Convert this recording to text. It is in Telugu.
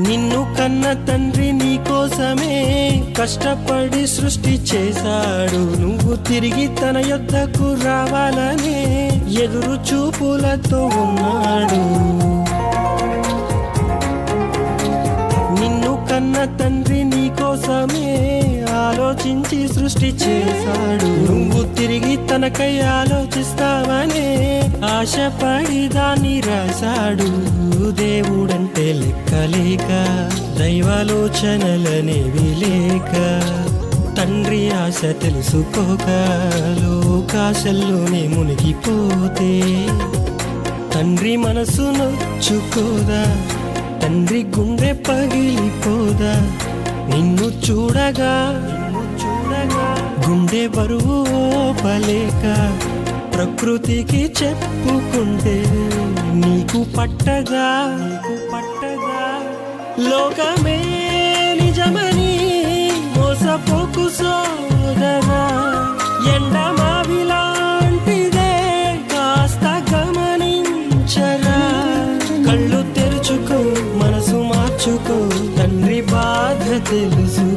నిన్ను కన్న తండ్రి నీ కోసమే కష్టపడి సృష్టి చేశాడు. నువ్వు తిరిగి తన యొద్దకు రావాలనే ఎదురు చూపులతో ఉన్నాడు. నిన్ను కన్న తండ్రి నీ కోసమే ఆలోచించి సృష్టి చేశాడు. నువ్వు తిరిగి తనకై ఆలోచిస్తావనే ఆశపడి దాన్ని రాశాడు. దేవుడంటే లెక్కలేక దైవాలోచనలనేవి లేక తండ్రి ఆశ తెలుసుకోక లోకాశల్లోనే మునిగిపోతే తండ్రి మనసు నొచ్చుకోదా, తండ్రి గుండె పగిలిపోదా? నిన్ను చూడగా గుండె బరువు ఓపలేక ప్రకృతికి చెప్పుకుంటే నీకు పట్టదా? లోకమే నిజమని మోసపోకు సోదరా, ఎండమావిలాంటిదే కాస్త గమనించరా. కళ్ళు తెరుచుకో, మనసు మార్చుకో, తండ్రి బాధ తెలుసు.